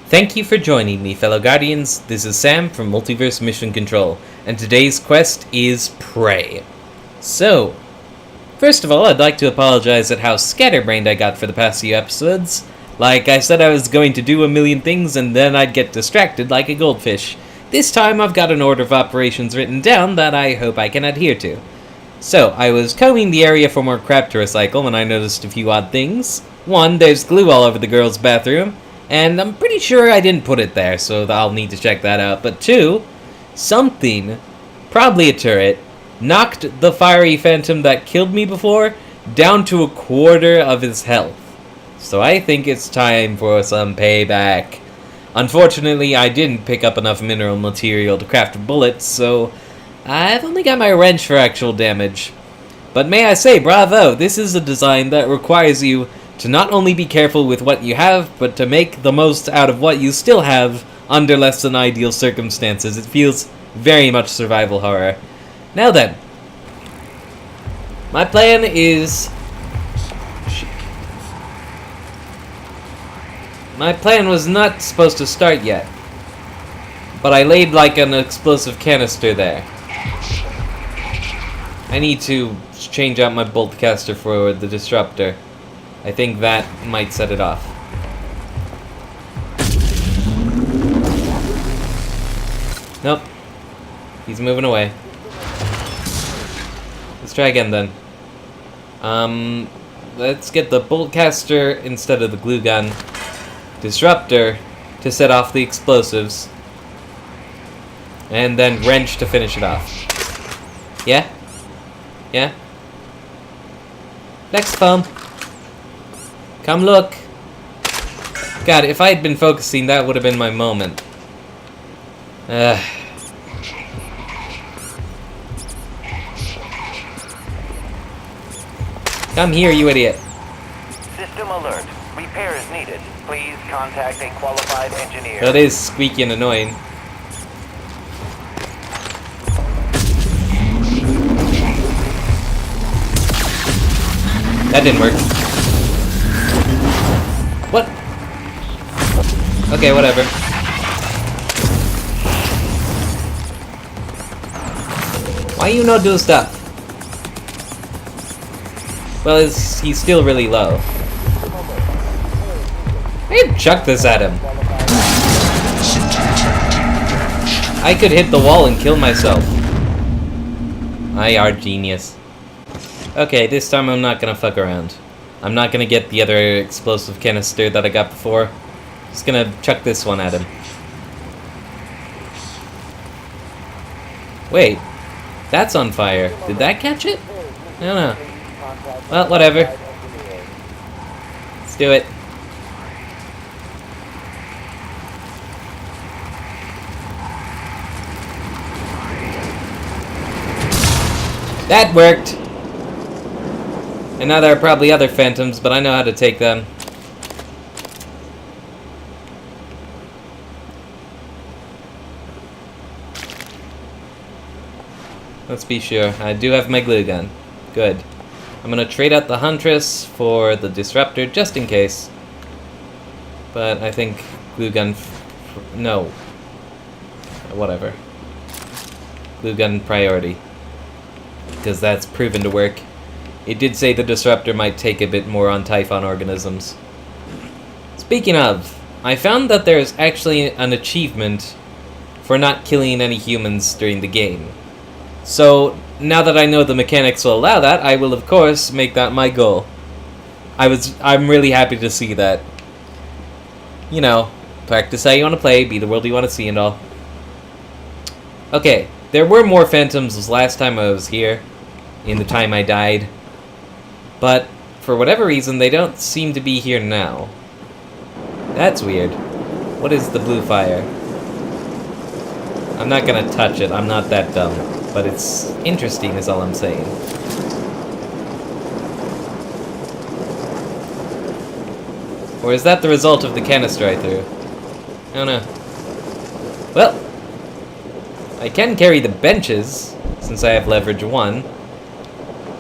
Thank you for joining me, fellow Guardians. This is Sam from Multiverse Mission Control, and today's quest is Prey. So, first of all, I'd like to apologize at how scatterbrained I got for the past few episodes. Like I said, I was going to do a million things and then I'd get distracted like a goldfish. This time I've got an order of operations written down that I hope I can adhere to. So, I was combing the area for more crap to recycle when I noticed a few odd things. One, there's glue all over the girls' bathroom, and I'm pretty sure I didn't put it there, so I'll need to check that out. But two, something, probably a turret, knocked the fiery phantom that killed me before down to a quarter of his health. So I think it's time for some payback. Unfortunately, I didn't pick up enough mineral material to craft bullets, so I've only got my wrench for actual damage. But may I say, bravo, this is a design that requires you to not only be careful with what you have, but to make the most out of what you still have under less than ideal circumstances. It feels very much survival horror. Now then, my plan is... My plan was not supposed to start yet, but I laid like an explosive canister there. I need to change out my bolt caster for the disruptor. I think that might set it off. Nope. He's moving away. Let's try again then. Let's get the bolt caster instead of the glue gun. Disruptor to set off the explosives. And then wrench to finish it off. Yeah? Yeah? Next foam. Come look. God, if I had been focusing, that would have been my moment. Come here, you idiot. System alert. Repairs needed. Please contact a qualified engineer. That is squeaky and annoying. That didn't work. What? Okay, whatever. Why you not do stuff? Well, he's still really low. I'd chuck this at him. I could hit the wall and kill myself. I are genius. Okay, this time I'm not gonna fuck around. I'm not gonna get the other explosive canister that I got before. Just gonna chuck this one at him. Wait, that's on fire. Did that catch it? I don't know. Well, whatever. Let's do it. That worked! And now there are probably other phantoms, but I know how to take them. Let's be sure. I do have my glue gun. Good. I'm gonna trade out the Huntress for the Disruptor, just in case. But I think glue gun... no. Whatever. Glue gun priority. Because that's proven to work. It did say the Disruptor might take a bit more on Typhon organisms. Speaking of, I found that there's actually an achievement for not killing any humans during the game. So, now that I know the mechanics will allow that, I will of course make that my goal. I'm really happy to see that. You know, practice how you want to play, be the world you want to see and all. Okay, there were more phantoms last time I was here, in the time I died. But, for whatever reason, they don't seem to be here now. That's weird. What is the blue fire? I'm not gonna touch it, I'm not that dumb. But it's interesting is all I'm saying. Or is that the result of the canister I threw? I don't know. Well, I can carry the benches, since I have leverage 1.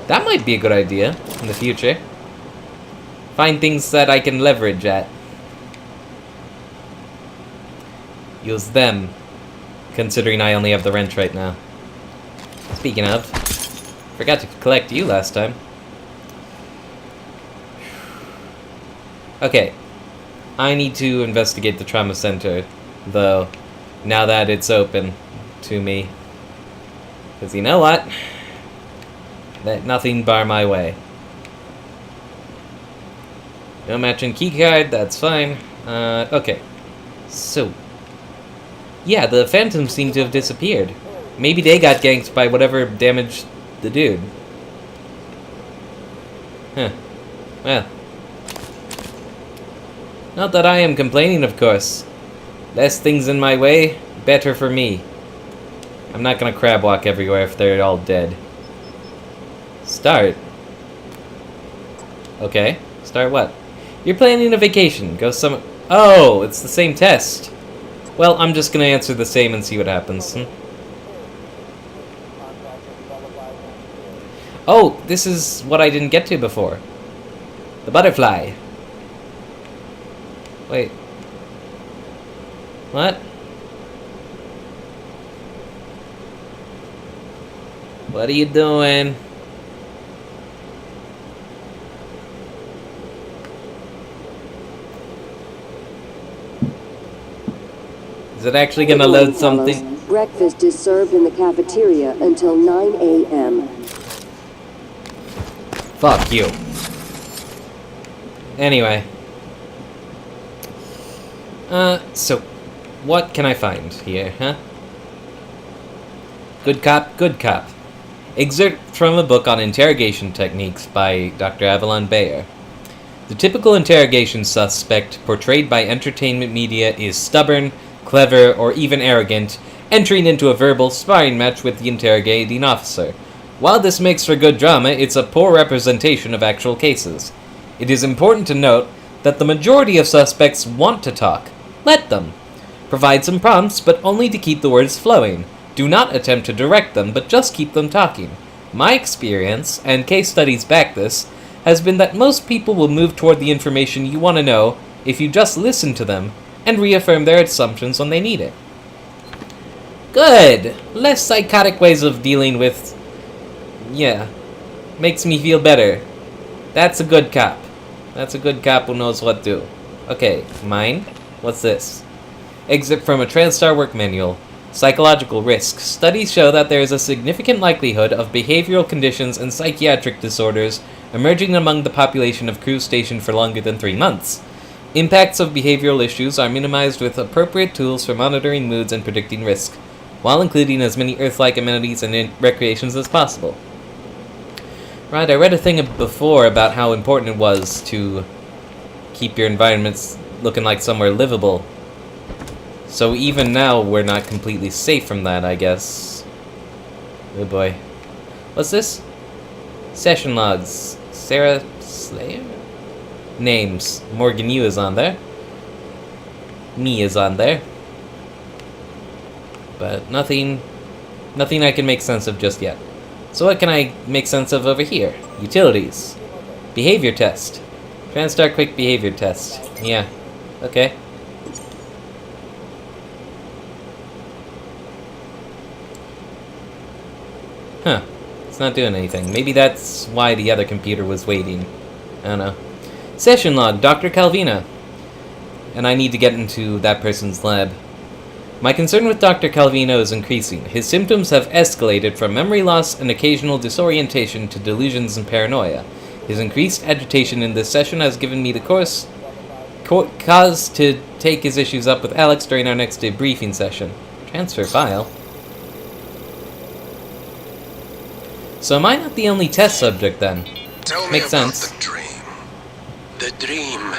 That might be a good idea in the future. Find things that I can leverage at. use them, considering I only have the wrench right now. Speaking of, forgot to collect you last time. Okay, I need to investigate the trauma center, though, now that it's open to me. Because you know what? Let nothing bar my way. No matching keycard, that's fine. Okay. So, yeah, the phantoms seem to have disappeared. Maybe they got ganked by whatever damaged the dude. Huh. Well. Not that I am complaining, of course. Less things in my way, better for me. I'm not gonna crab walk everywhere if they're all dead. Start? Okay. Start what? You're planning a vacation. Go some... Oh, it's the same test. Well, I'm just gonna answer the same and see what happens. Oh, this is what I didn't get to before. The butterfly. Wait. What? What are you doing? Is it actually gonna load something? Breakfast is served in the cafeteria until 9 a.m. Fuck you. Anyway. So, what can I find here, huh? Good cop, good cop. Excerpt from a book on interrogation techniques by Dr. Avalon Bayer. The typical interrogation suspect portrayed by entertainment media is stubborn, clever, or even arrogant, entering into a verbal sparring match with the interrogating officer. While this makes for good drama, it's a poor representation of actual cases. It is important to note that the majority of suspects want to talk. Let them. Provide some prompts, but only to keep the words flowing. Do not attempt to direct them, but just keep them talking. My experience, and case studies back this, has been that most people will move toward the information you want to know if you just listen to them and reaffirm their assumptions when they need it. Good! Less psychotic ways of dealing with... Yeah. Makes me feel better. That's a good cop. That's a good cop who knows what to do. Okay, mine? What's this? Excerpt from a TranStar work manual. Psychological risk. Studies show that there is a significant likelihood of behavioral conditions and psychiatric disorders emerging among the population of crews stationed for longer than 3 months. Impacts of behavioral issues are minimized with appropriate tools for monitoring moods and predicting risk, while including as many Earth-like amenities and recreations as possible. Right, I read a thing before about how important it was to keep your environments looking like somewhere livable. So even now, we're not completely safe from that, I guess. Oh boy. What's this? Session logs. Sarah Slayer? Names. Morgan Yu is on there. Me is on there. But nothing I can make sense of just yet. So what can I make sense of over here? Utilities. Behavior test. TranStar quick behavior test. Yeah. Okay. Huh. It's not doing anything. Maybe that's why the other computer was waiting. I don't know. Session log, Dr. Calvina. And I need to get into that person's lab. My concern with Dr. Calvino is increasing. His symptoms have escalated from memory loss and occasional disorientation to delusions and paranoia. His increased agitation in this session has given me the cause to take his issues up with Alex during our next debriefing session. Transfer file. So am I not the only test subject then? Tell Makes me about sense. the dream. The dream.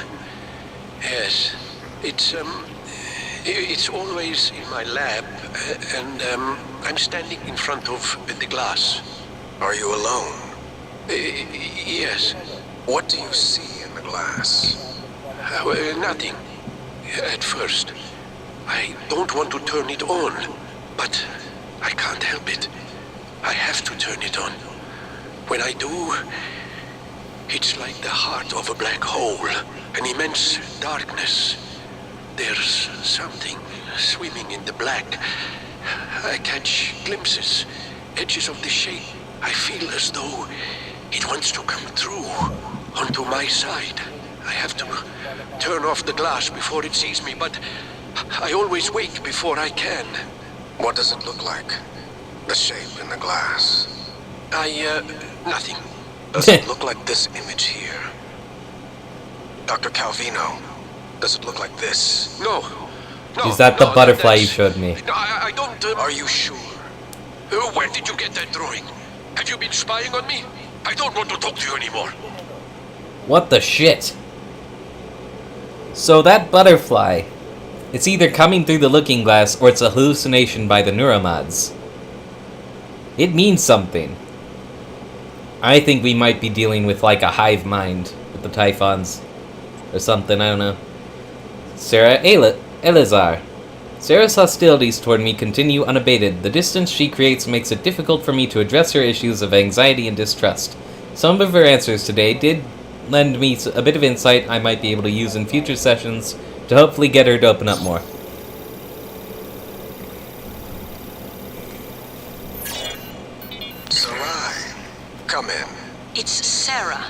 Yes. It's always in my lab, and I'm standing in front of the glass. Are you alone? Yes. What do you see in the glass? Nothing. At first. I don't want to turn it on, but I can't help it. I have to turn it on. When I do, it's like the heart of a black hole, an immense darkness. There's something swimming in the black. I catch glimpses, edges of the shape. I feel as though it wants to come through onto my side. I have to turn off the glass before it sees me, but I always wake before I can. What does it look like? The shape in the glass. Nothing. Does it look like this image here? Dr. Calvino, does it look like this? No. Is that the butterfly you that's- showed me? No, I don't... Are you sure? Where did you get that drawing? Have you been spying on me? I don't want to talk to you anymore. What the shit? So that butterfly, it's either coming through the looking glass or it's a hallucination by the neuromods. It means something. I think we might be dealing with like a hive mind with the Typhons. Or something, I don't know. Sarah Elazar. Sarah's hostilities toward me continue unabated. The distance she creates makes it difficult for me to address her issues of anxiety and distrust. Some of her answers today did lend me a bit of insight I might be able to use in future sessions to hopefully get her to open up more. Sarai, come in. It's Sarah,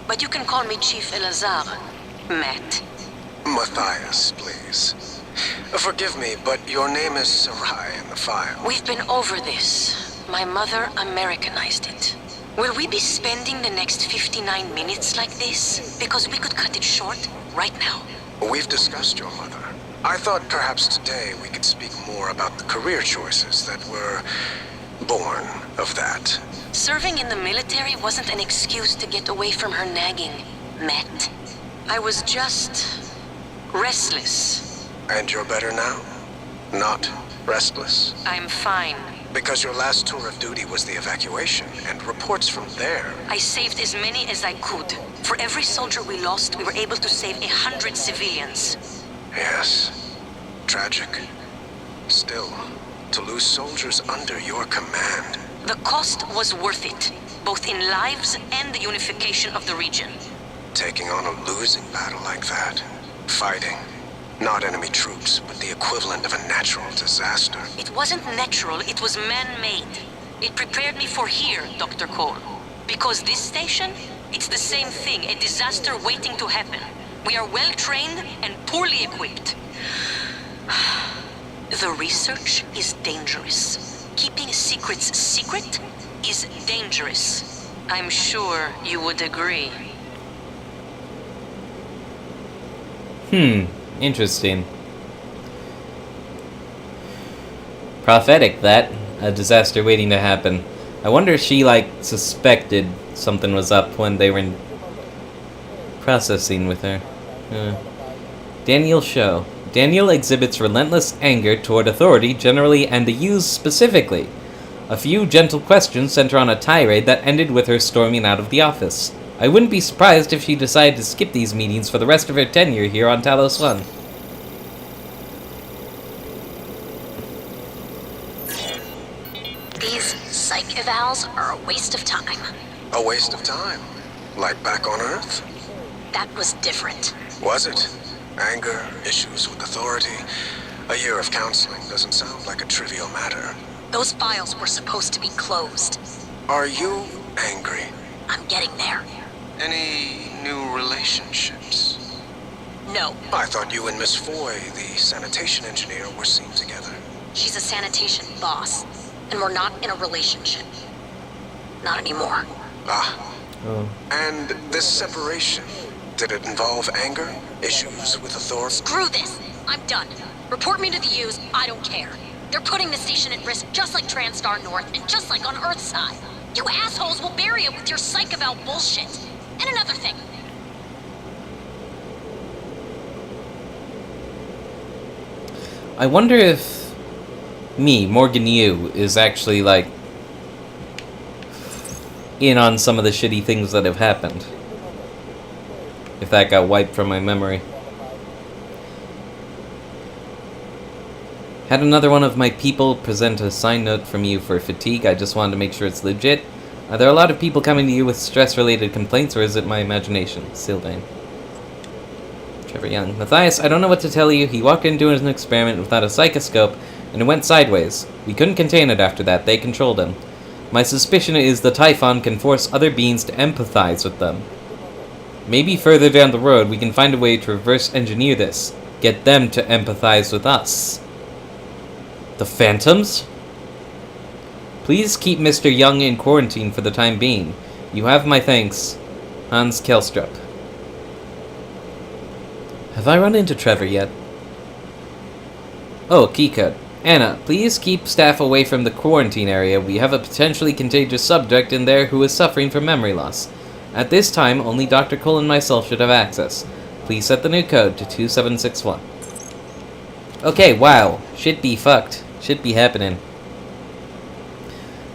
but you can call me Chief Elazar. Matt. Matthias, please. Forgive me, but your name is Sarai in the file. We've been over this. My mother Americanized it. Will we be spending the next 59 minutes like this? Because we could cut it short right now. We've discussed your mother. I thought perhaps today we could speak more about the career choices that were born of that. Serving in the military wasn't an excuse to get away from her nagging, Matt. I was just restless. And you're better now? Not restless? I'm fine. Because your last tour of duty was the evacuation, and reports from there. I saved as many as I could. For every soldier we lost, we were able to save 100 civilians. Yes. Tragic. Still, to lose soldiers under your command. The cost was worth it, both in lives and the unification of the region. Taking on a losing battle like that. Fighting. Not enemy troops, but the equivalent of a natural disaster. It wasn't natural, it was man-made. It prepared me for here, Dr. Cole. Because this station, it's the same thing, a disaster waiting to happen. We are well-trained and poorly equipped. The research is dangerous. Keeping secrets secret is dangerous. I'm sure you would agree. Interesting. Prophetic, that. A disaster waiting to happen. I wonder if she, like, suspected something was up when they were in processing with her. Daniel Show. Daniel exhibits relentless anger toward authority generally and the U's specifically. A few gentle questions sent her on a tirade that ended with her storming out of the office. I wouldn't be surprised if she decided to skip these meetings for the rest of her tenure here on Talos 1. These PsychEvals are a waste of time. A waste of time. Like back on Earth? That was different. Was it? Anger, issues with authority. A year of counseling doesn't sound like a trivial matter. Those files were supposed to be closed. Are you angry? I'm getting there. Any new relationships? No, I thought you and Miss Foy, the sanitation engineer, were seen together. she's a sanitation boss, and we're not in a relationship. Not anymore. Ah. Oh. And this separation, did it involve anger? Issues with authority? Screw this! I'm done. Report me to the U's, I don't care. They're putting the station at risk just like TranStar North and just like on Earthside. You assholes will bury it with your PsychEval bullshit. And another thing. I wonder if me, Morgan Yu, is actually, like, in on some of the shitty things that have happened. If that got wiped from my memory. Had another one of my people present a sign note from you for fatigue. I just wanted to make sure it's legit. Are there a lot of people coming to you with stress-related complaints, or is it my imagination? Sylvain. Trevor Young. Matthias, I don't know what to tell you. He walked into an experiment without a psychoscope, and it went sideways. We couldn't contain it after that. They controlled him. My suspicion is the Typhon can force other beings to empathize with them. Maybe further down the road, we can find a way to reverse engineer this. Get them to empathize with us. The Phantoms? Please keep Mr. Young in quarantine for the time being. You have my thanks. Hans Kelstrup. Have I run into Trevor yet? Oh, keycode. Anna, please keep staff away from the quarantine area. We have a potentially contagious subject in there who is suffering from memory loss. At this time, only Dr. Cole and myself should have access. Please set the new code to 2761. Okay, wow. Shit be fucked. Shit be happening.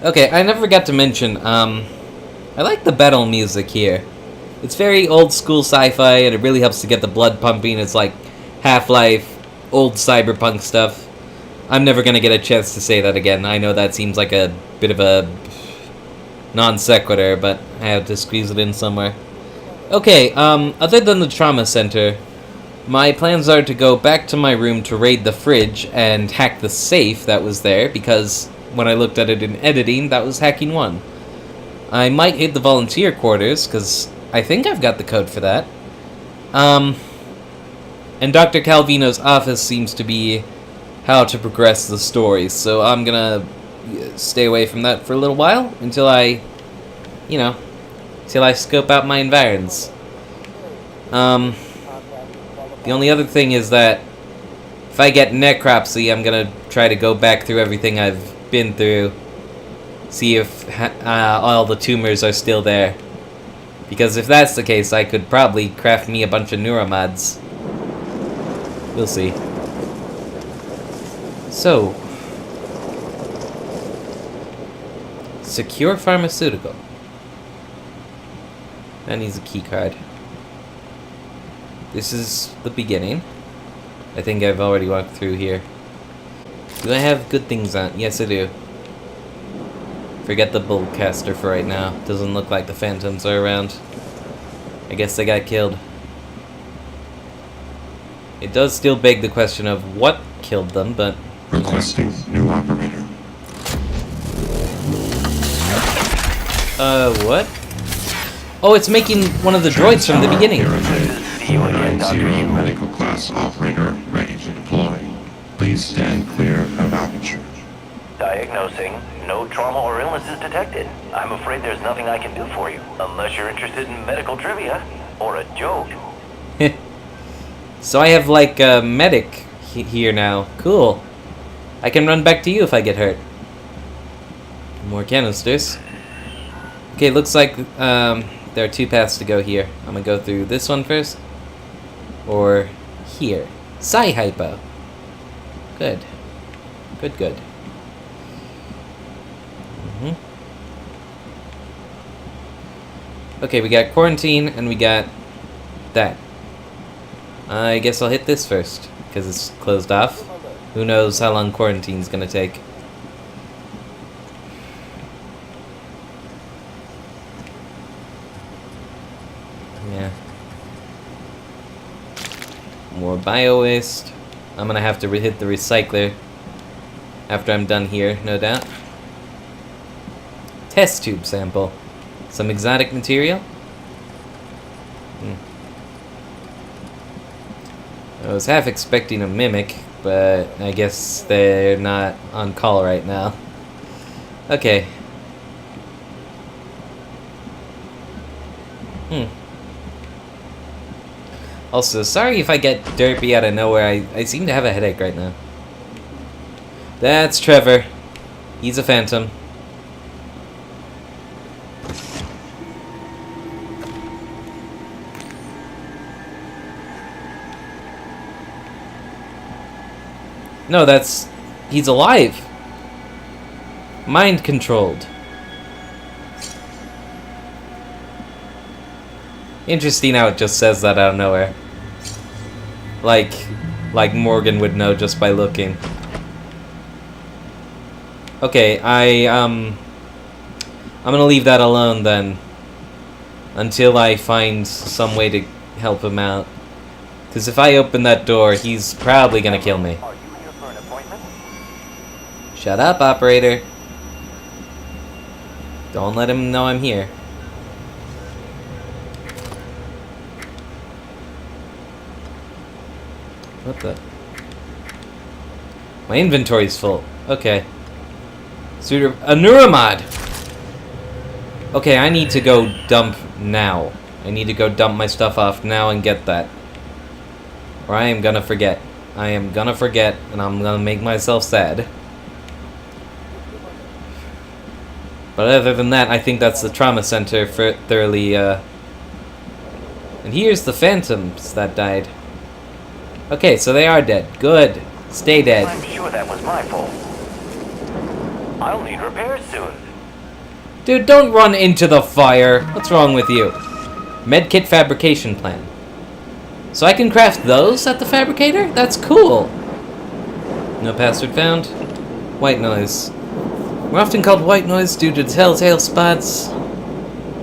Okay, I never got to mention, I like the battle music here. It's very old school sci-fi, and it really helps to get the blood pumping. It's like Half-Life, old cyberpunk stuff. I'm never gonna get a chance to say that again. I know that seems like a bit of a non sequitur, but I have to squeeze it in somewhere. Okay, other than the trauma center, my plans are to go back to my room to raid the fridge and hack the safe that was there, because when I looked at it in editing, that was hacking 1. I might hit the volunteer quarters, because I think I've got the code for that. And Dr. Calvino's office seems to be how to progress the story, so I'm gonna stay away from that for a little while until I, till I scope out my environs. The only other thing is that if I get necropsy, I'm gonna try to go back through everything I've been through, see if all the tumors are still there. Because if that's the case, I could probably craft me a bunch of neuromods. We'll see. So, secure pharmaceutical. That needs a key card. This is the beginning. I think I've already walked through here. Do I have good things on? Yes, I do. Forget the bullcaster for right now. Doesn't look like the Phantoms are around. I guess they got killed. It does still beg the question of what killed them, but... Requesting new operator. What? Oh, it's making one of the droids from the beginning. See you again, Dr. Yu. Medical class operator ready to deploy. Please stand clear of aperture. Diagnosing. No trauma or illness is detected. I'm afraid there's nothing I can do for you, unless you're interested in medical trivia or a joke. So I have like a medic here now. Cool. I can run back to you if I get hurt. More canisters. Okay, looks like there are 2 paths to go here. I'm gonna go through this one first. Or here. Psy-hypo. Good. Good. Okay, we got quarantine and we got that. I guess I'll hit this first, because it's closed off. Who knows how long quarantine's gonna take. Yeah. More bio-waste. I'm gonna have to hit the recycler after I'm done here, no doubt. Test tube sample. Some exotic material? I was half expecting a mimic, but I guess they're not on call right now. Okay. Also, sorry if I get derpy out of nowhere. I seem to have a headache right now. That's Trevor. He's a phantom. No, he's alive. Mind controlled. Interesting how it just says that out of nowhere. Like Morgan would know just by looking. Okay, I'm gonna leave that alone then. Until I find some way to help him out. Because if I open that door, he's probably gonna kill me. Are you here for an appointment? Shut up, operator. Don't let him know I'm here. What the? My inventory's full. Okay. A Neuromod! Okay, I need to go dump now. I need to go dump my stuff off now and get that. Or I am gonna forget. I am gonna forget, and I'm gonna make myself sad. But other than that, I think that's the trauma center for thoroughly, And here's the phantoms that died. Okay, so they are dead. Good. Stay dead. I'm sure that was my fault. I'll need repairs soon. Dude, don't run into the fire. What's wrong with you? Medkit fabrication plan. So I can craft those at the fabricator? That's cool. No password found. White noise. We're often called white noise due to telltale spots.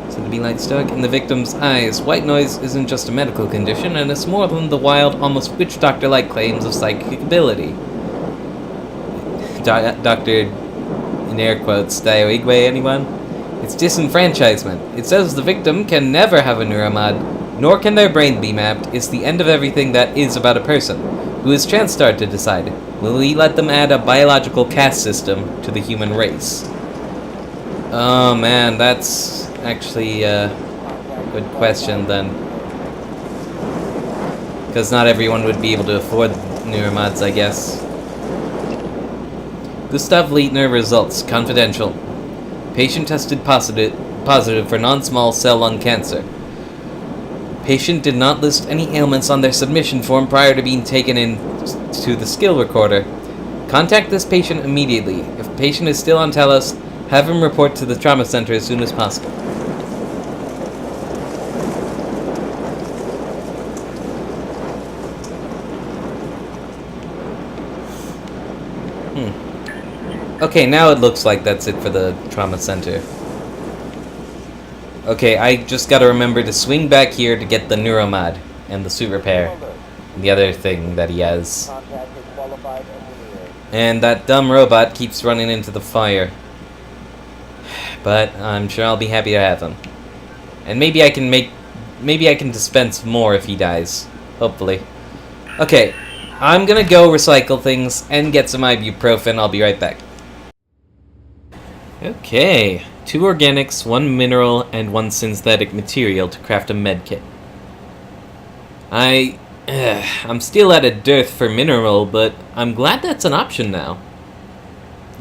Said to be light stuck in the victim's eyes. White noise isn't just a medical condition, and it's more than the wild, almost witch doctor-like claims of psychic ability. Doctor, in air quotes, Dioigwe, anyone? It's disenfranchisement. It says the victim can never have a neuromod, nor can their brain be mapped. It's the end of everything that is about a person. Who is Chanstar to decide? Will we let them add a biological caste system to the human race? Oh man, that's actually a good question then. Because not everyone would be able to afford neuromods, I guess. Gustav Leitner results, confidential. Patient tested positive for non-small cell lung cancer. Patient did not list any ailments on their submission form prior to being taken in to the skill recorder. Contact this patient immediately. If the patient is still on Talos, have him report to the trauma center as soon as possible. Okay, now it looks like that's it for the trauma center. Okay, I just gotta remember to swing back here to get the neuromod and the suit repair and the other thing that he has. And that dumb robot keeps running into the fire. But I'm sure I'll be happy to have him. And maybe I can dispense more if he dies. Hopefully. Okay, I'm gonna go recycle things and get some ibuprofen. I'll be right back. Okay, 2 organics, 1 mineral, and 1 synthetic material to craft a medkit. I'm still at a dearth for mineral, but I'm glad that's an option now.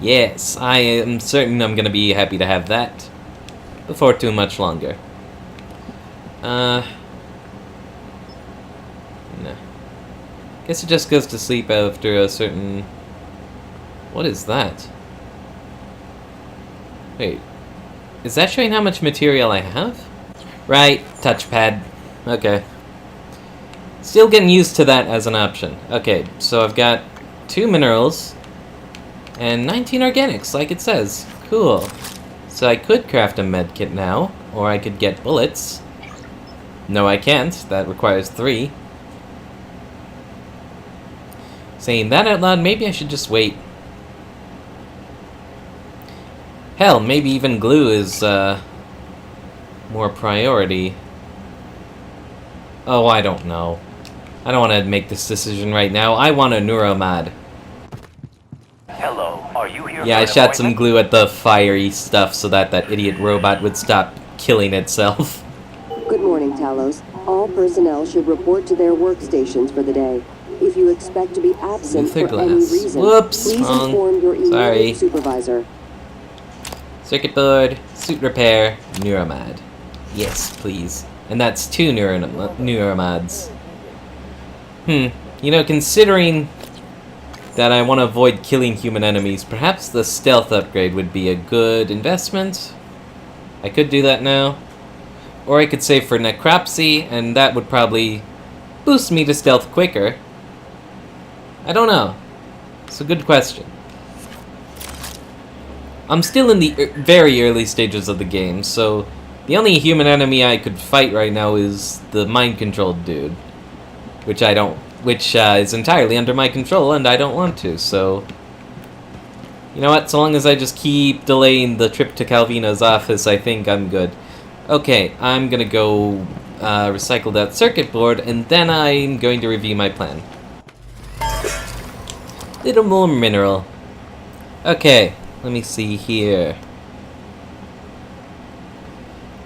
Yes, I am certain I'm gonna be happy to have that before too much longer. No. Guess it just goes to sleep after a certain... What is that? Wait, is that showing how much material I have? Right, touchpad. Okay. Still getting used to that as an option. Okay, so I've got 2 minerals and 19 organics, like it says. Cool. So I could craft a medkit now, or I could get bullets. No, I can't. That requires 3. Saying that out loud, maybe I should just wait. Hell, maybe even glue is, more priority. Oh, I don't know. I don't want to make this decision right now. I want a neuromod. Hello, are you here? Yeah, I shot some glue at the fiery stuff so that that idiot robot would stop killing itself. Good morning, Talos. All personnel should report to their workstations for the day. If you expect to be absent for any reason, Whoops, please wrong. inform your immediate Sorry. supervisor. Circuit board, suit repair, neuromod. Yes, please. And that's 2 neuromods. You know, considering that I want to avoid killing human enemies, perhaps the stealth upgrade would be a good investment. I could do that now. Or I could save for necropsy, and that would probably boost me to stealth quicker. I don't know. It's a good question. I'm still in the very early stages of the game, so the only human enemy I could fight right now is the mind-controlled dude. which is entirely under my control, and I don't want to, so... You know what, so long as I just keep delaying the trip to Calvino's office, I think I'm good. Okay, I'm gonna go recycle that circuit board, and then I'm going to review my plan. Little more mineral. Okay, let me see here.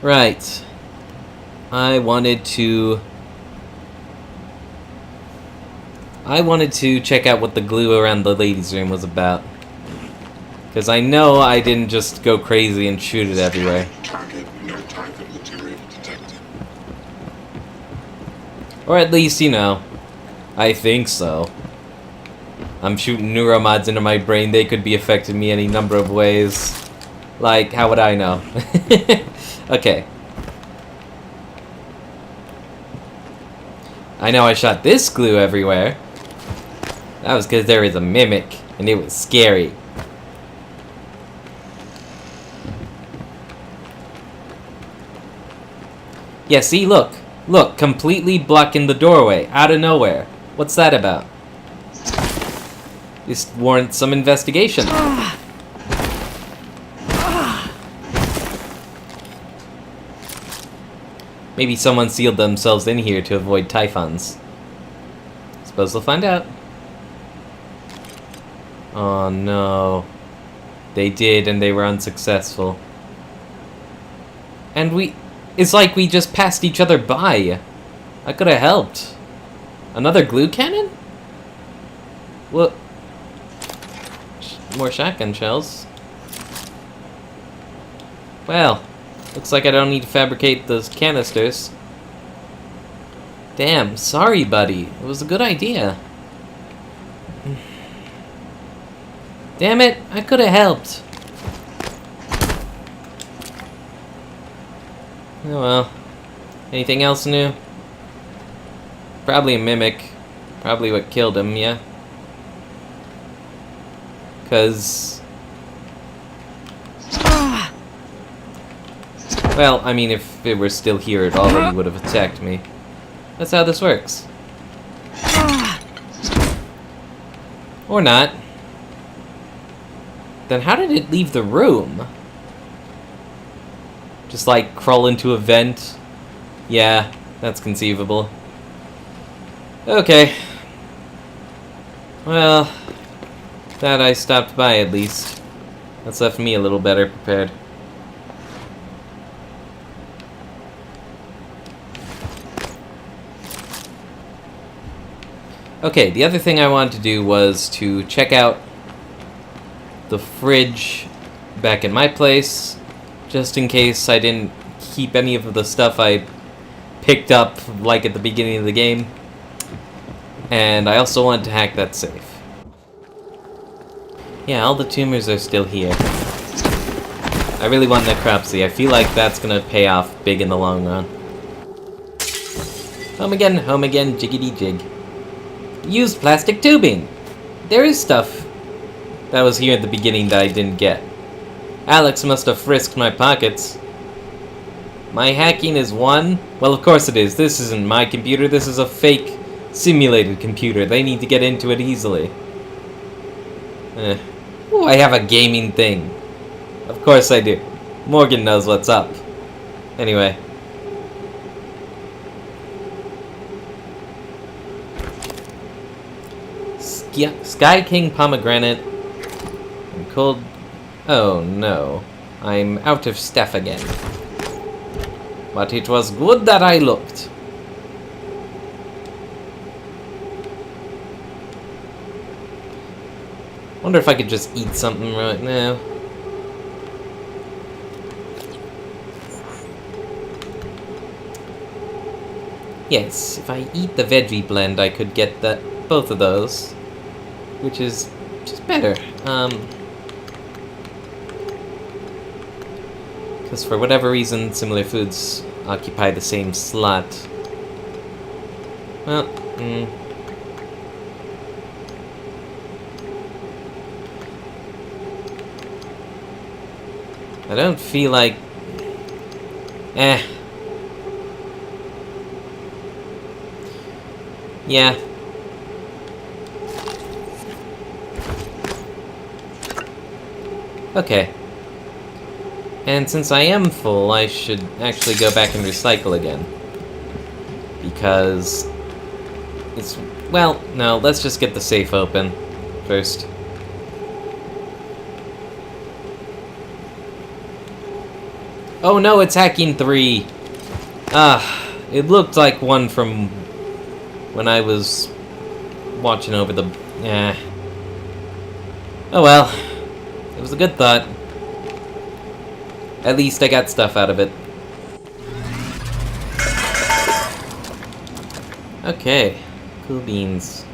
Right. I wanted to check out what the glue around the ladies' room was about. Because I know I didn't just go crazy and shoot it everywhere. Target, no target material detected. Or at least, you know, I think so. I'm shooting neuromods into my brain. They could be affecting me any number of ways. Like, how would I know? Okay. I know I shot this glue everywhere. That was because there was a mimic, and it was scary. Yeah, see, look. Look, completely blocking the doorway, out of nowhere. What's that about? This warrants some investigation. Maybe someone sealed themselves in here to avoid typhons. Suppose we'll find out. Oh no. They did, and they were unsuccessful. And it's like we just passed each other by. I could have helped. Another glue cannon? What? More shotgun shells. Well, looks like I don't need to fabricate those canisters. Damn, sorry, buddy. It was a good idea. Damn it, I could have helped. Oh well. Anything else new? Probably a mimic. Probably what killed him, yeah? 'Cause... Well, I mean, if it were still here, it already would have attacked me. That's how this works. Or not. Then how did it leave the room? Just like crawl into a vent? Yeah, that's conceivable. Okay. Well, glad I stopped by at least. That's left me a little better prepared. Okay, the other thing I wanted to do was to check out the fridge back in my place, just in case I didn't keep any of the stuff I picked up, like at the beginning of the game. And I also wanted to hack that safe. Yeah, all the tumors are still here. I really want necropsy. I feel like that's gonna pay off big in the long run. Home again, jiggity jig. Use plastic tubing! There is stuff that was here at the beginning that I didn't get. Alex must have frisked my pockets. My hacking is 1? Well, of course it is. This isn't my computer. This is a fake, simulated computer. They need to get into it easily. Ooh, I have a gaming thing. Of course I do. Morgan knows what's up. Anyway. Sky King Pomegranate. And cold... Oh no. I'm out of stuff again. But it was good that I looked. Wonder if I could just eat something right now. Yes, if I eat the veggie blend, I could get both of those. Which is just better. Because for whatever reason, similar foods occupy the same slot. Well, I don't feel like... Yeah. Okay. And since I am full, I should actually go back and recycle again. Because it's... Well, no, let's just get the safe open first. Oh no, it's hacking 3! Ah, it looked like one from when I was watching over the... Oh well. It was a good thought. At least I got stuff out of it. Okay. Cool beans.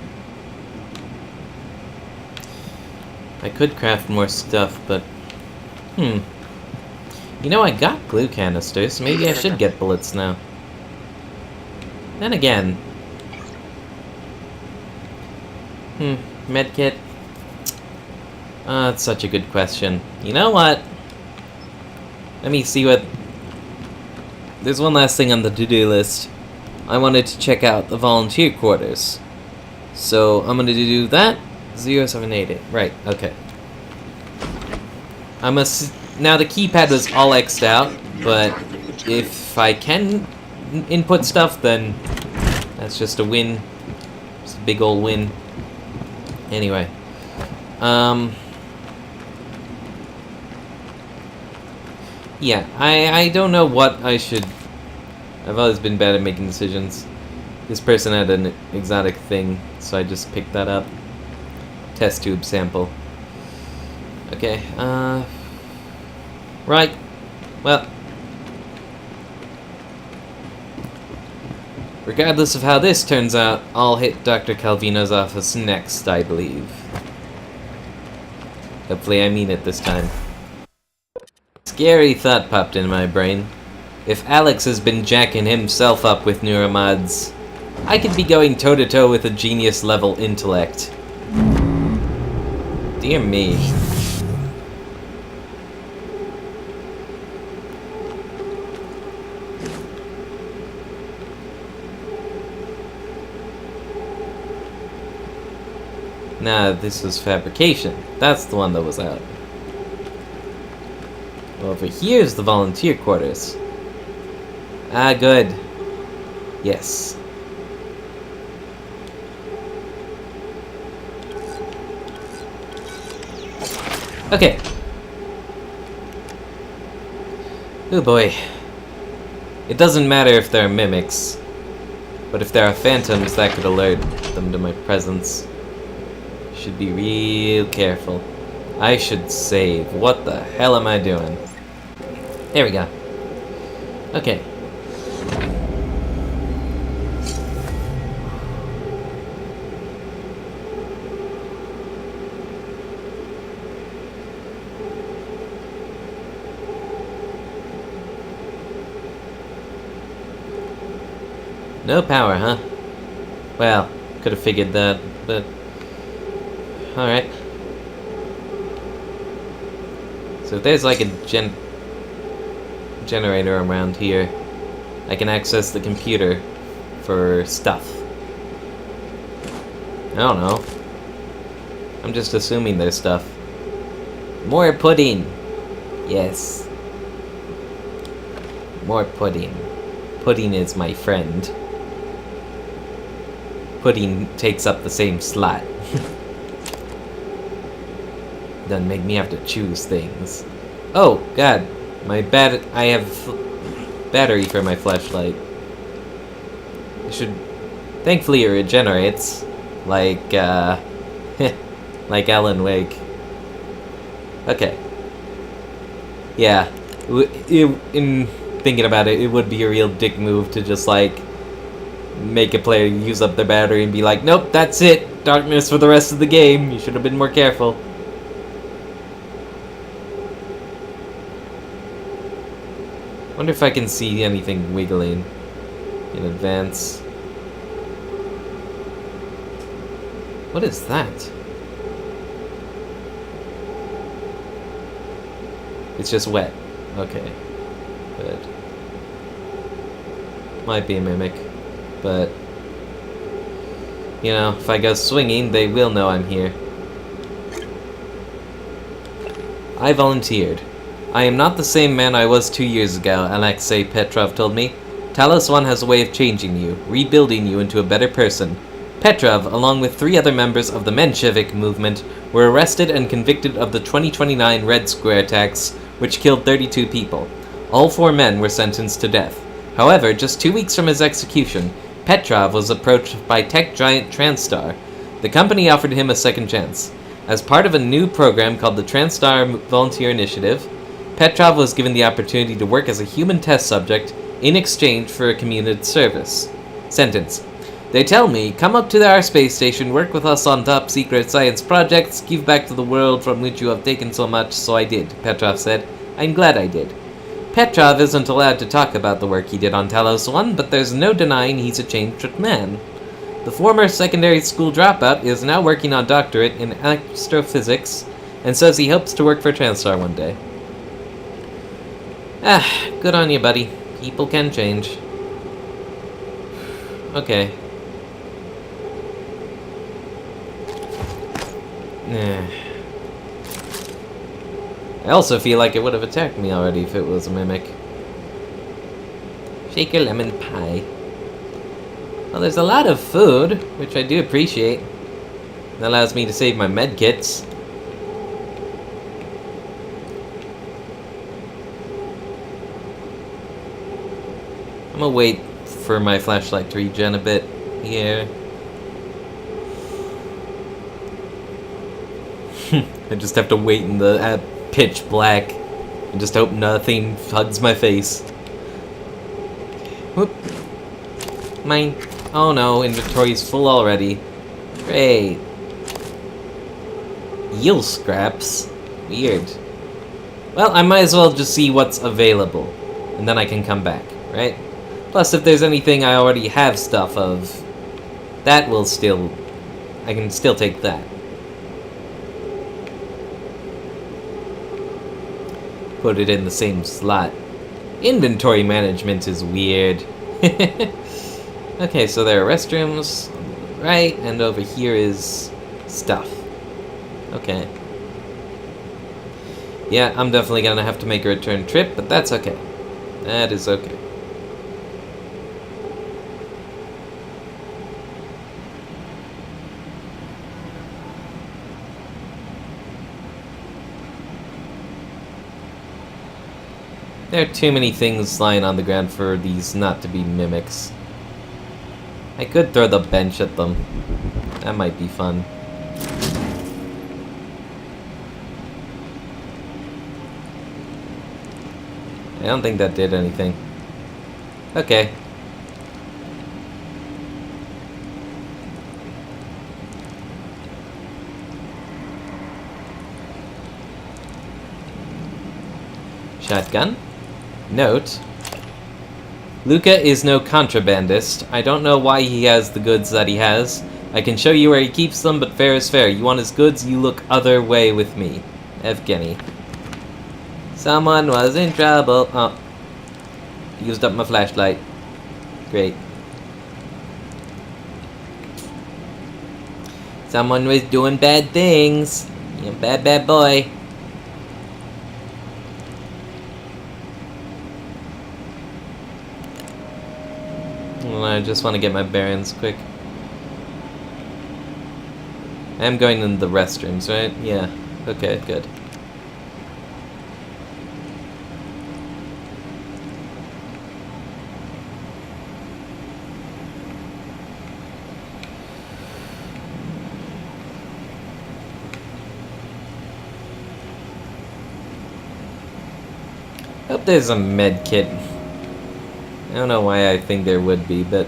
I could craft more stuff, but... You know, I got glue canisters. Maybe I should get bullets now. Then again... medkit? That's such a good question. You know what? Let me see what... There's one last thing on the to-do list. I wanted to check out the volunteer quarters. So, I'm gonna do that. 0788. Right, okay. Now the keypad was all X'd out, but if I can input stuff, then that's just a win. Just a big old win. Anyway. Yeah, I don't know what I should... I've always been bad at making decisions. This person had an exotic thing, so I just picked that up. Test tube sample. Okay, right. Well. Regardless of how this turns out, I'll hit Dr. Calvino's office next, I believe. Hopefully I mean it this time. Scary thought popped in my brain. If Alex has been jacking himself up with neuromods, I could be going toe-to-toe with a genius-level intellect. Dear me. Nah, this was fabrication. That's the one that was out. Over here's the volunteer quarters. Ah, good. Yes. Okay. Oh boy. It doesn't matter if they're mimics, but if there are phantoms, that could alert them to my presence. Should be real careful. I should save. What the hell am I doing? There we go. Okay. No power, huh? Well, could have figured that, but... Alright. So if there's like a generator around here, I can access the computer for stuff. I don't know. I'm just assuming there's stuff. More pudding! Yes. More pudding. Pudding is my friend. Pudding takes up the same slot. Doesn't make me have to choose things. Oh, God. I have battery for my flashlight. It should... Thankfully it regenerates. Like, like Alan Wake. Okay. Yeah. In thinking about it, it would be a real dick move to just, like, make a player use up their battery and be like, nope, that's it. Darkness for the rest of the game. You should have been more careful. Wonder if I can see anything wiggling in advance. What is that? It's just wet. Okay. Good. Might be a mimic, but You know, if I go swinging, they will know I'm here. I volunteered. I am not the same man I was 2 years ago, Alexei Petrov told me. Talos 1 has a way of changing you, rebuilding you into a better person. Petrov, along with 3 other members of the Menshevik movement, were arrested and convicted of the 2029 Red Square attacks, which killed 32 people. All 4 men were sentenced to death. However, just 2 weeks from his execution, Petrov was approached by tech giant Transtar. The company offered him a second chance. As part of a new program called the Transtar Volunteer Initiative, Petrov was given the opportunity to work as a human test subject in exchange for a community service. Sentence. They tell me, come up to our space station, work with us on top secret science projects, give back to the world from which you have taken so much, so I did, Petrov said. I'm glad I did. Petrov isn't allowed to talk about the work he did on Talos 1, but there's no denying he's a changed man. The former secondary school dropout is now working on doctorate in astrophysics, and says he hopes to work for Transtar one day. Ah, good on you, buddy. People can change. Okay. I also feel like it would have attacked me already if it was a mimic. Shake your lemon pie. Well, there's a lot of food, which I do appreciate. That allows me to save my med kits. I'm gonna wait for my flashlight to regen a bit here. I just have to wait in the pitch black and just hope nothing hugs my face. Whoop. Mine. Oh no, inventory's full already. Great. Eel scraps. Weird. Well, I might as well just see what's available, and then I can come back, right? Plus, if there's anything I already have stuff of, that will still... I can still take that. Put it in the same slot. Inventory management is weird. Okay, so there are restrooms on the right, and over here is stuff. Okay. Yeah, I'm definitely gonna have to make a return trip, but that's okay. That is okay. There are too many things lying on the ground for these not to be mimics. I could throw the bench at them. That might be fun. I don't think that did anything. Okay. Shotgun. Note. Luca is no contrabandist. I don't know why he has the goods that he has. I can show you where he keeps them, but fair is fair. You want his goods, you look other way with me. Evgeny. Someone was in trouble. Oh. Used up my flashlight. Great. Someone was doing bad things. You bad, bad boy. I just want to get my bearings quick. I am going in the restrooms, right? Yeah. Okay, good. Hope there's a med kit. I don't know why I think there would be, but...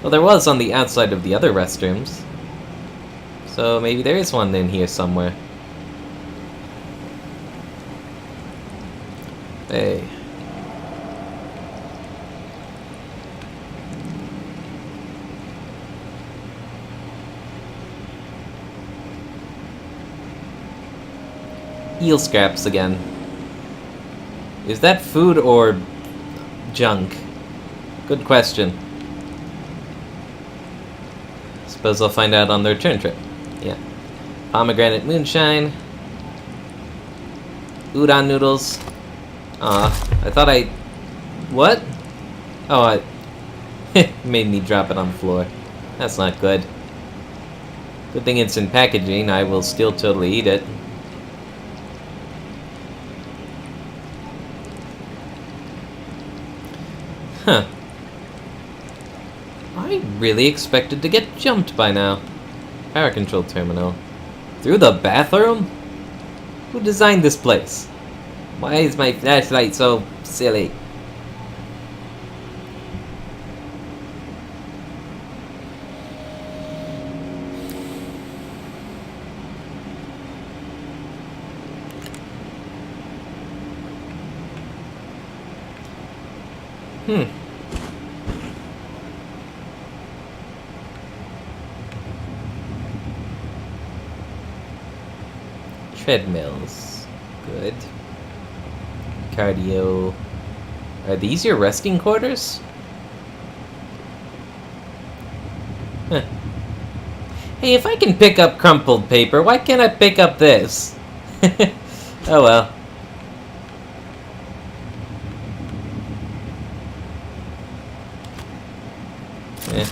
Well, there was on the outside of the other restrooms. So maybe there is one in here somewhere. Hey. Eel scraps again. Is that food or junk? Good question. Suppose I'll find out on the return trip. Yeah. Pomegranate moonshine. Udon noodles. Aw, I thought I... What? Oh, made me drop it on the floor. That's not good. Good thing it's in packaging. I will still totally eat it. Huh. I really expected to get jumped by now. Power control terminal. Through the bathroom? Who designed this place? Why is my flashlight so silly? Treadmills. Good. Cardio. Are these your resting quarters? Huh. Hey, if I can pick up crumpled paper, why can't I pick up this? Oh well. Eh.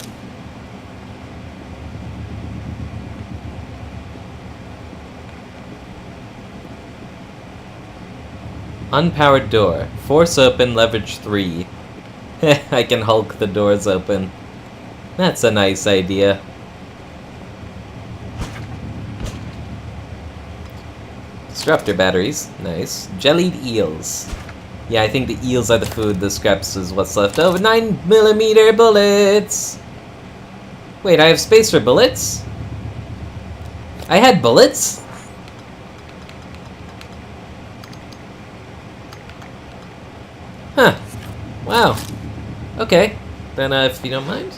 Unpowered door. Force open, leverage 3. I can Hulk the doors open. That's a nice idea. Disruptor batteries. Nice. Jellied eels. Yeah, I think the eels are the food. The scraps is what's left over. 9mm bullets! Wait, I have space for bullets? I had bullets? Huh. Wow. Okay. Then, if you don't mind.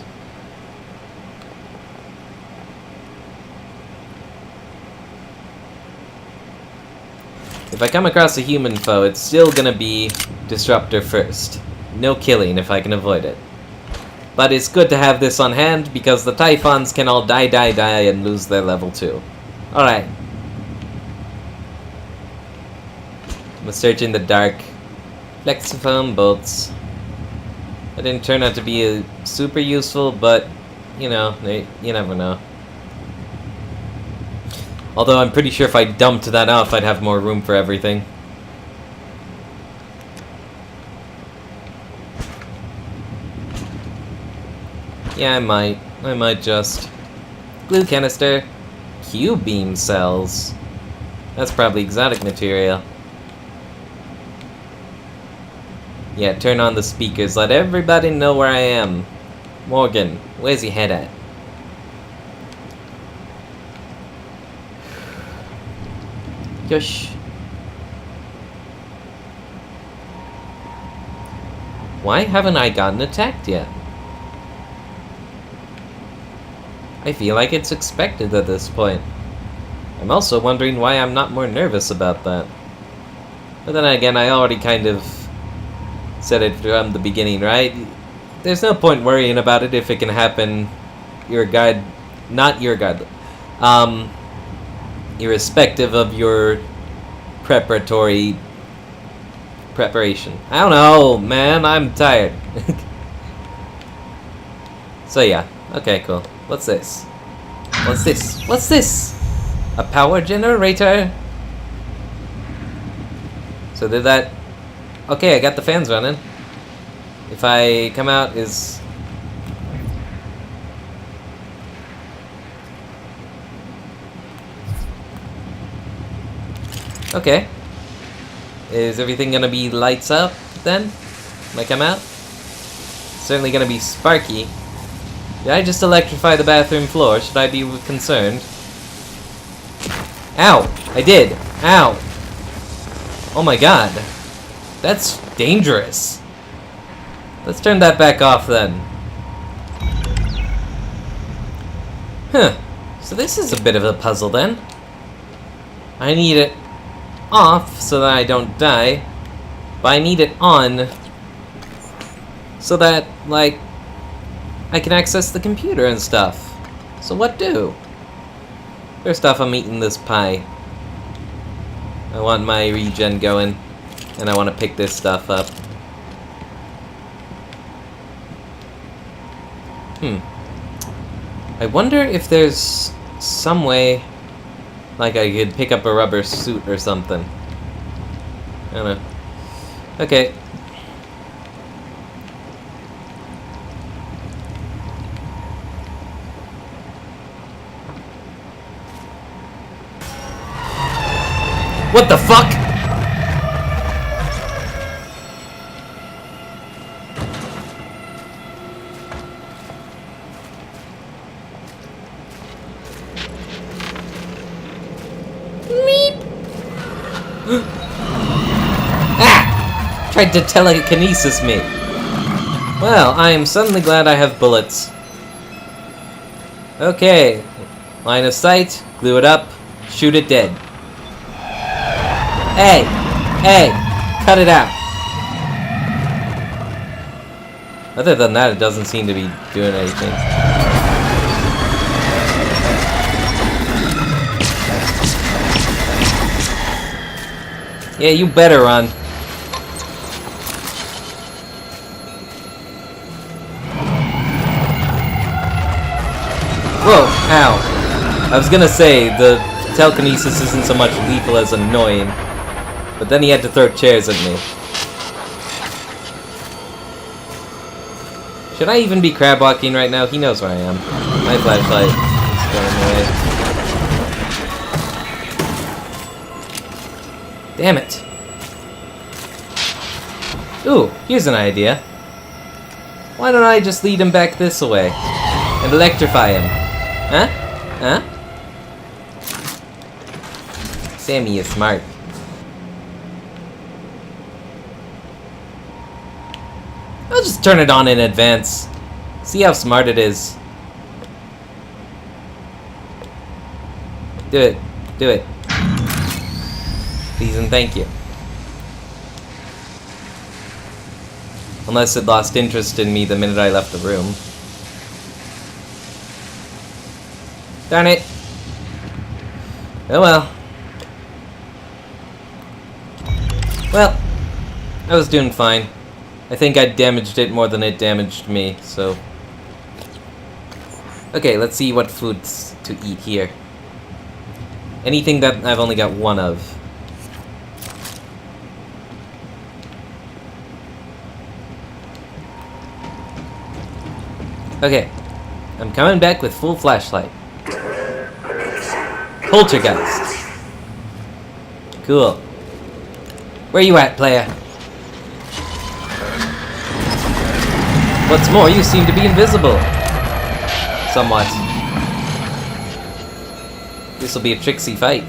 If I come across a human foe, it's still gonna be Disruptor first. No killing if I can avoid it. But it's good to have this on hand, because the Typhons can all die and lose their level 2. Alright. I'm gonna search in the dark. Flexifoam bolts. That didn't turn out to be super useful, but, you know, you never know. Although I'm pretty sure if I dumped that off, I'd have more room for everything. Yeah, I might just. Glue canister. Q-beam cells. That's probably exotic material. Yeah, turn on the speakers. Let everybody know where I am. Morgan, where's your head at? Yosh. Why haven't I gotten attacked yet? I feel like it's expected at this point. I'm also wondering why I'm not more nervous about that. But then again, I already kind of said it from the beginning, right? There's no point worrying about it if it can happen irrespective of your preparation. I don't know, man, I'm tired. So yeah, okay, cool. What's this? What's this? What's this? A power generator? So did that... Okay, I got the fans running. If I come out is... Okay. Is everything gonna be lights up then? When I come out? Certainly gonna be sparky. Did I just electrify the bathroom floor? Should I be concerned? Ow! I did! Ow! Oh my god. That's dangerous. Let's turn that back off then. Huh. So this is a bit of a puzzle then. I need it off so that I don't die. But I need it on so that, like, I can access the computer and stuff. So what do? First off, I'm eating this pie. I want my regen going, and I want to pick this stuff up. I wonder if there's some way, like I could pick up a rubber suit or something. I don't know. Okay. What the fuck? Ah! Tried to telekinesis me. Well, I am suddenly glad I have bullets. Okay. Line of sight, glue it up, shoot it dead. Hey! Hey! Cut it out! Other than that, it doesn't seem to be doing anything. Yeah, you better run. Whoa! Ow! I was gonna say, the telekinesis isn't so much lethal as annoying. But then he had to throw chairs at me. Should I even be crab walking right now? He knows where I am. My flashlight is going away. Damn it. Ooh, here's an idea. Why don't I just lead him back this way? And electrify him. Huh? Huh? Sammy is smart. I'll just turn it on in advance. See how smart it is. Do it. Do it. Please and thank you. Unless it lost interest in me the minute I left the room. Darn it. Oh well. Well, I was doing fine. I think I damaged it more than it damaged me, so... Okay, let's see what foods to eat here. Anything that I've only got one of. Okay. I'm coming back with full flashlight. Poltergeist. Cool. Where you at, player? What's more, you seem to be invisible. Somewhat. This'll be a tricksy fight.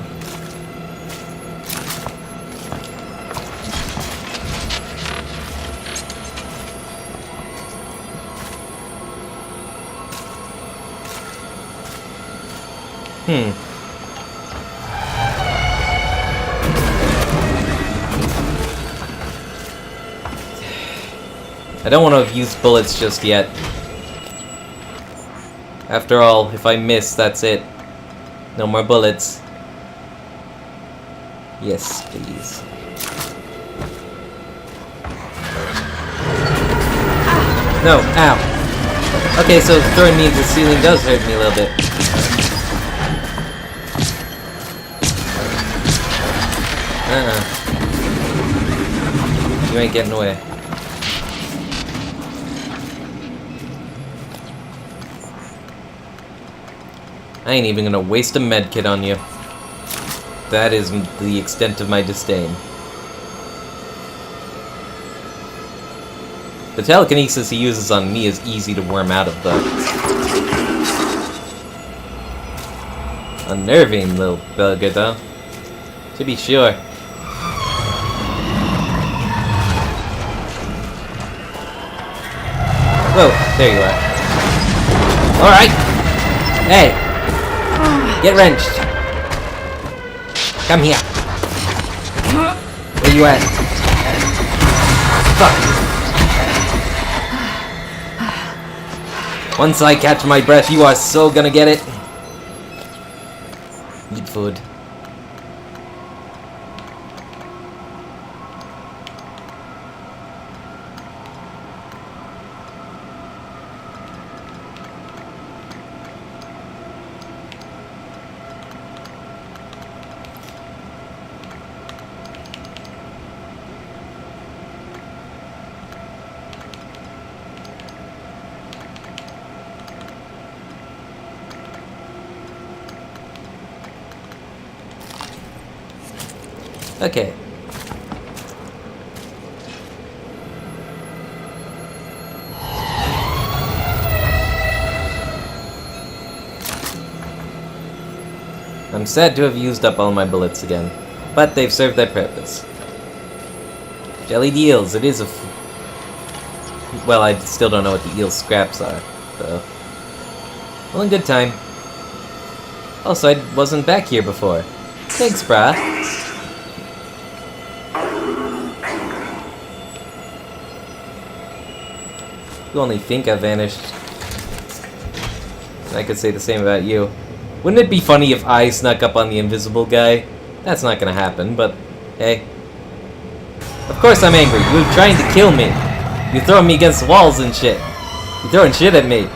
I don't want to have used bullets just yet. After all, if I miss, that's it. No more bullets. Yes, please. No, ow. Okay, so throwing me into the ceiling does hurt me a little bit. You ain't getting away. I ain't even gonna waste a medkit on you. That is the extent of my disdain. The telekinesis he uses on me is easy to worm out of, though. Unnerving little bugger, though. To be sure. Whoa, there you are. Alright! Hey! Get wrenched! Come here! Where you at? Fuck! Once I catch my breath, you are so gonna get it. Eat food. Okay. I'm sad to have used up all my bullets again, but they've served their purpose. Jellied eels, it is a well, I still don't know what the eel scraps are, though. Well, in good time. Also, I wasn't back here before. Thanks, brah. You only think I vanished. And I could say the same about you. Wouldn't it be funny if I snuck up on the invisible guy? That's not gonna happen, but hey. Of course I'm angry. You're trying to kill me. You're throwing me against walls and shit. You're throwing shit at me.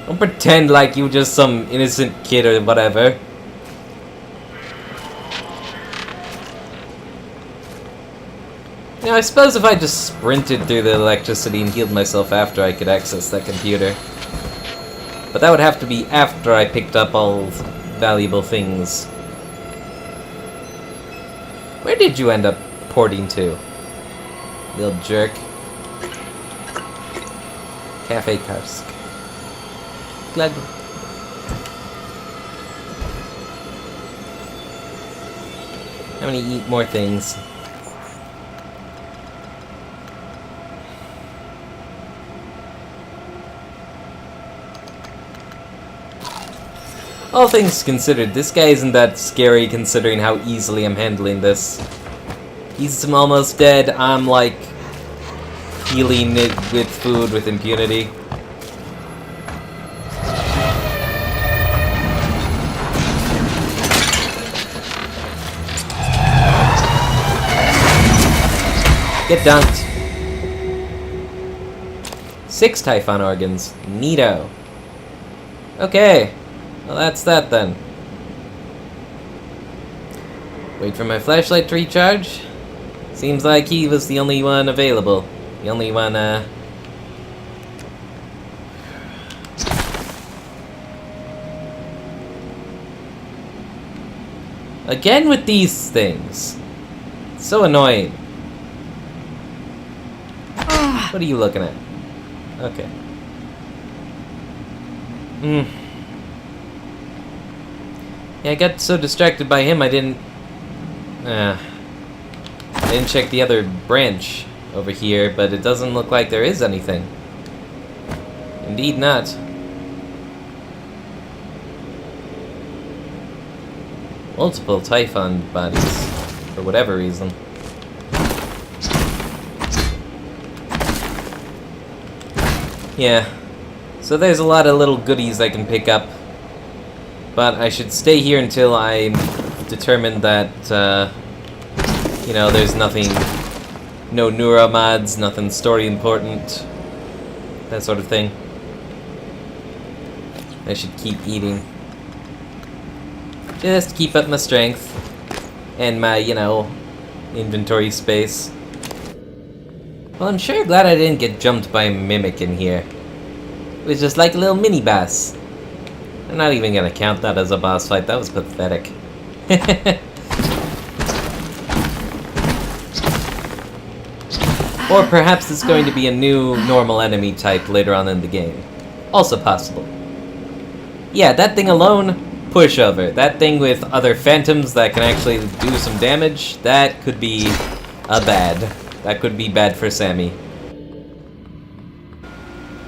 Don't pretend like you were just some innocent kid or whatever. Now, I suppose if I just sprinted through the electricity and healed myself after, I could access that computer. But that would have to be after I picked up all valuable things. Where did you end up porting to? Little jerk. Cafe Karsk. Glad. I'm gonna eat more things. All things considered, this guy isn't that scary considering how easily I'm handling this. He's almost dead, I'm like healing it with food with impunity. Get dunked. 6 Typhon organs. Neato. Okay. Well, that's that then. Wait for my flashlight to recharge. Seems like he was the only one available. The only one, Again with these things. So annoying. What are you looking at? Okay. Yeah, I got so distracted by him I didn't check the other branch over here, but it doesn't look like there is anything. Indeed not. Multiple Typhon bodies, for whatever reason. Yeah, so there's a lot of little goodies I can pick up. But I should stay here until I'm determined that, you know, there's nothing, no neuromods, nothing story important, that sort of thing. I should keep eating. Just keep up my strength and my, you know, inventory space. Well, I'm sure glad I didn't get jumped by a mimic in here. It was just like a little mini boss. I'm not even gonna count that as a boss fight, that was pathetic. Or perhaps it's going to be a new normal enemy type later on in the game. Also possible. Yeah, that thing alone, pushover. That thing with other phantoms that can actually do some damage, that could be bad. That could be bad for Sammy.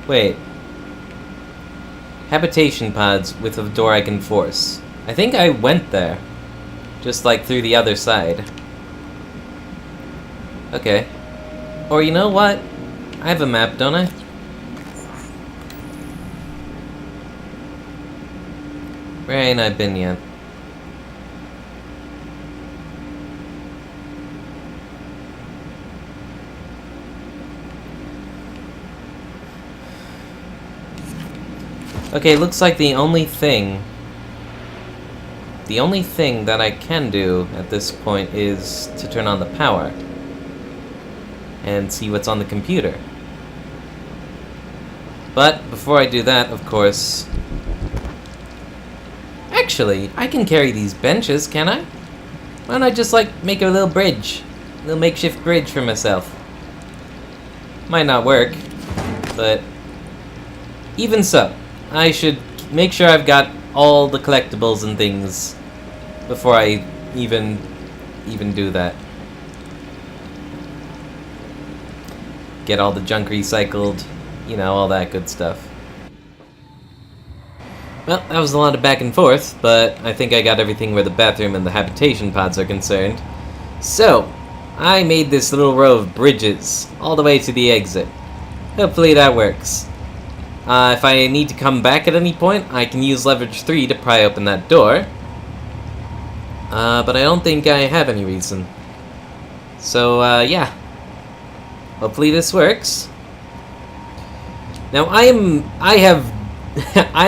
Wait. Habitation pods with a door I can force. I think I went there. Just like through the other side. Okay. Or you know what? I have a map, don't I? Where ain't I been yet? Okay, looks like the only thing that I can do at this point is to turn on the power and see what's on the computer. But before I do that, of course... Actually, I can carry these benches, can I? Why don't I just, like, make a little bridge? A little makeshift bridge for myself. Might not work, but... Even so, I should make sure I've got all the collectibles and things before I even do that. Get all the junk recycled, you know, all that good stuff. Well, that was a lot of back and forth, but I think I got everything where the bathroom and the habitation pods are concerned. So, I made this little row of bridges all the way to the exit. Hopefully that works. If I need to come back at any point, I can use leverage 3 to pry open that door. But I don't think I have any reason. So, yeah. Hopefully this works. Now, I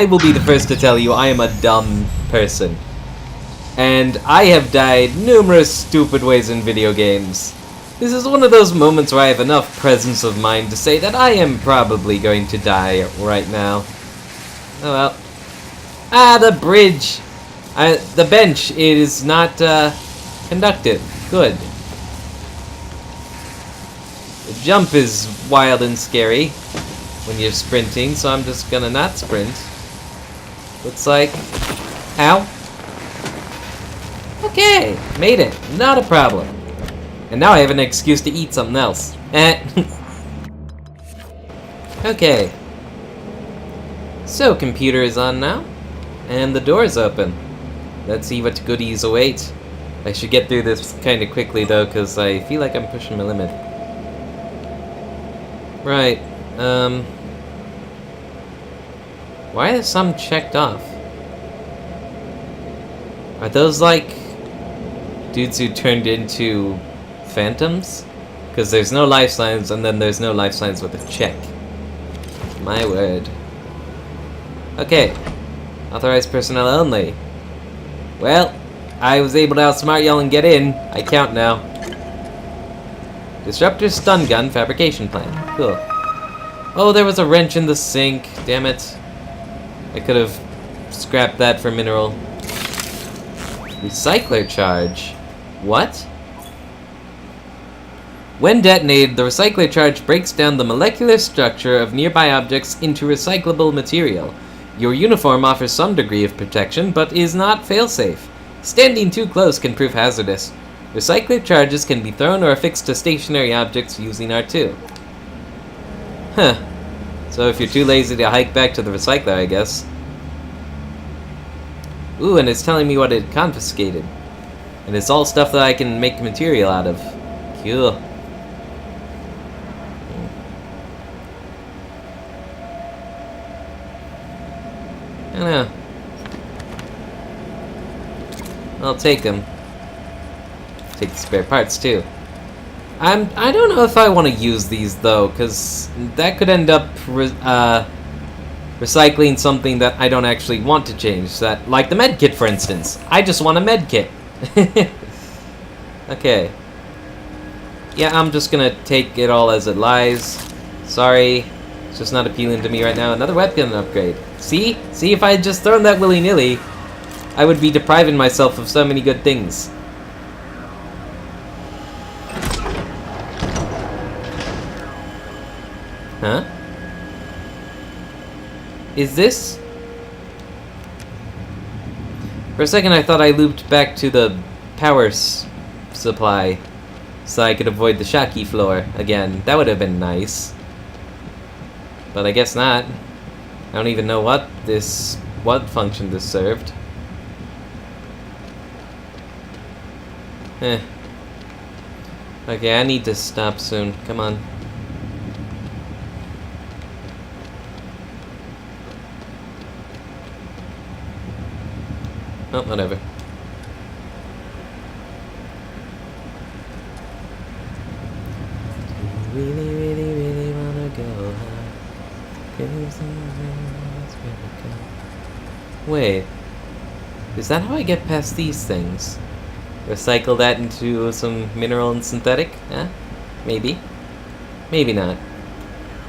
will be the first to tell you I am a dumb person. And I have died numerous stupid ways in video games. This is one of those moments where I have enough presence of mind to say that I am probably going to die right now. Oh well. Ah, the bridge! The bench is not, conductive. Good. The jump is wild and scary when you're sprinting, so I'm just gonna not sprint. Looks like... Ow. Okay, made it. Not a problem. And now I have an excuse to eat something else. Okay. So, computer is on now. And the door is open. Let's see what goodies await. I should get through this kind of quickly, though, because I feel like I'm pushing my limit. Right. Why are some checked off? Are those, like, dudes who turned into phantoms? Because there's no life signs, and then there's no life signs with a check. My word. Okay. Authorized personnel only. Well, I was able to outsmart y'all and get in. I count now. Disruptor stun gun fabrication plant. Cool. Oh, there was a wrench in the sink. Damn it. I could have scrapped that for mineral. Recycler charge. What? When detonated, the recycler charge breaks down the molecular structure of nearby objects into recyclable material. Your uniform offers some degree of protection, but is not fail-safe. Standing too close can prove hazardous. Recycler charges can be thrown or affixed to stationary objects using R2. Huh. So if you're too lazy to hike back to the recycler, I guess. Ooh, and it's telling me what it confiscated. And it's all stuff that I can make material out of. Cool. I don't know. I'll take them. Take the spare parts too. I don't know if I want to use these though, because that could end up recycling something that I don't actually want to change. That, like the med kit, for instance. I just want a med kit. Okay. Yeah, I'm just gonna take it all as it lies. Sorry. It's just not appealing to me right now. Another weapon upgrade. See? See, if I had just thrown that willy-nilly, I would be depriving myself of so many good things. Huh? Is this? For a second I thought I looped back to the power supply so I could avoid the shocky floor again. That would have been nice. But I guess not. I don't even know what function this served. Okay, I need to stop soon. Come on. Oh, whatever. Really wanna go high. Wait. Is that how I get past these things? Recycle that into some mineral and synthetic? Eh? Maybe. Maybe not.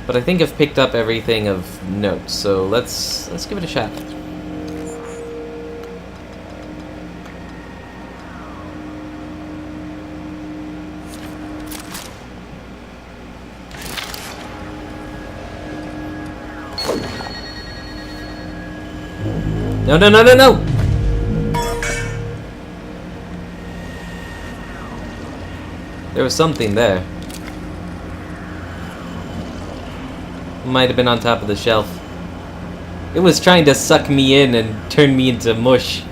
But I think I've picked up everything of note, so let's give it a shot. No, no, no, no, no! There was something there. Might have been on top of the shelf. It was trying to suck me in and turn me into mush.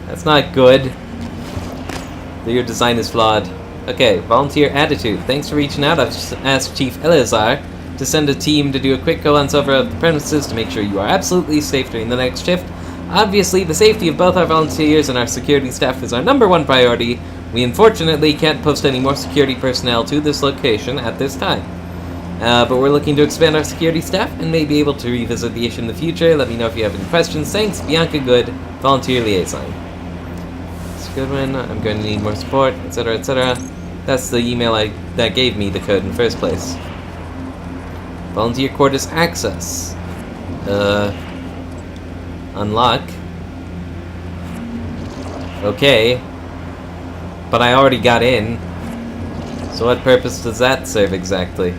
That's not good. Your design is flawed. Okay, volunteer attitude. Thanks for reaching out. I've asked Chief Eleazar to send a team to do a quick go-once-over of the premises to make sure you are absolutely safe during the next shift. Obviously, the safety of both our volunteers and our security staff is our #1 priority. We unfortunately can't post any more security personnel to this location at this time. But we're looking to expand our security staff and may be able to revisit the issue in the future. Let me know if you have any questions. Thanks, Bianca Good, Volunteer Liaison. It's a good one. I'm going to need more support, etc., etc. That's the email that gave me the code in the first place. Volunteer quarters access. Unlock. Okay. But I already got in. So what purpose does that serve exactly?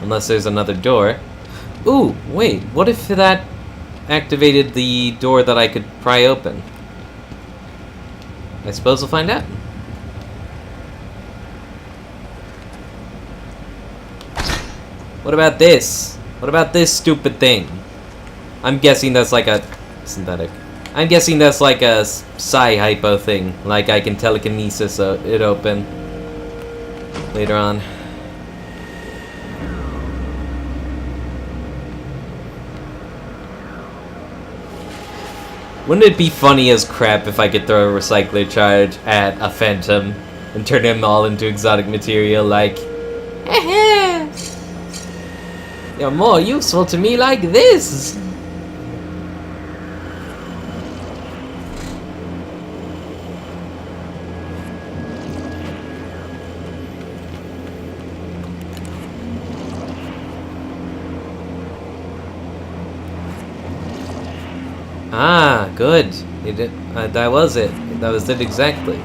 Unless there's another door. Ooh, wait, what if that activated the door that I could pry open? I suppose we'll find out. What about this? What about this stupid thing? I'm guessing that's like a... synthetic. I'm guessing that's like a psi-hypo thing. Like I can telekinesis it open. Later on. Wouldn't it be funny as crap if I could throw a recycler charge at a phantom and turn him all into exotic material like... You're more useful to me like this! Ah, good. That was it. That was it exactly.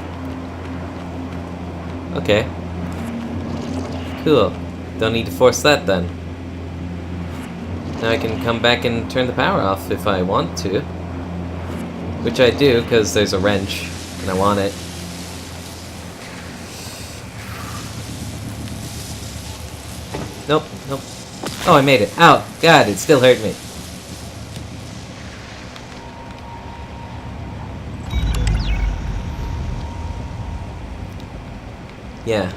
Okay. Cool. Don't need to force that then. Now I can come back and turn the power off if I want to. Which I do, because there's a wrench, and I want it. Nope, nope. Oh, I made it. Ow! God, it still hurt me. Yeah.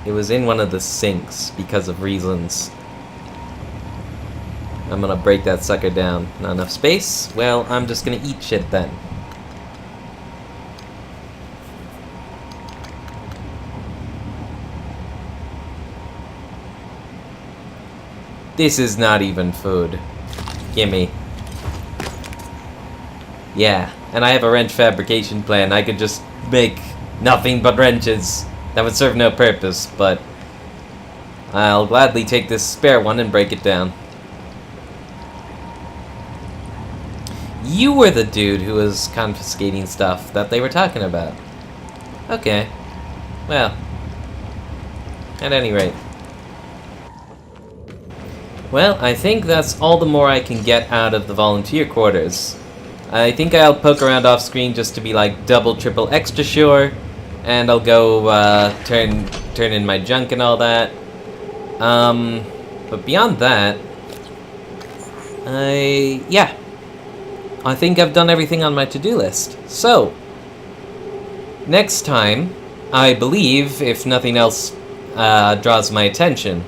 It was in one of the sinks because of reasons. I'm gonna break that sucker down. Not enough space? Well, I'm just gonna eat shit then. This is not even food. Gimme. Yeah, and I have a wrench fabrication plan. I could just make nothing but wrenches. That would serve no purpose, but I'll gladly take this spare one and break it down. You were the dude who was confiscating stuff that they were talking about. Okay. Well, at any rate. Well, I think that's all the more I can get out of the volunteer quarters. I think I'll poke around off screen just to be like double, triple, extra sure. And I'll go turn in my junk and all that. But beyond that, I think I've done everything on my to-do list. So, next time, I believe, if nothing else draws my attention,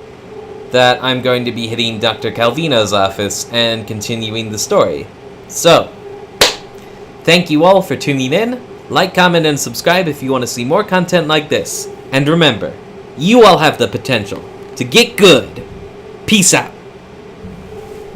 that I'm going to be hitting Dr. Calvino's office and continuing the story. So, thank you all for tuning in. Like, comment, and subscribe if you want to see more content like this. And remember, you all have the potential to get good. Peace out.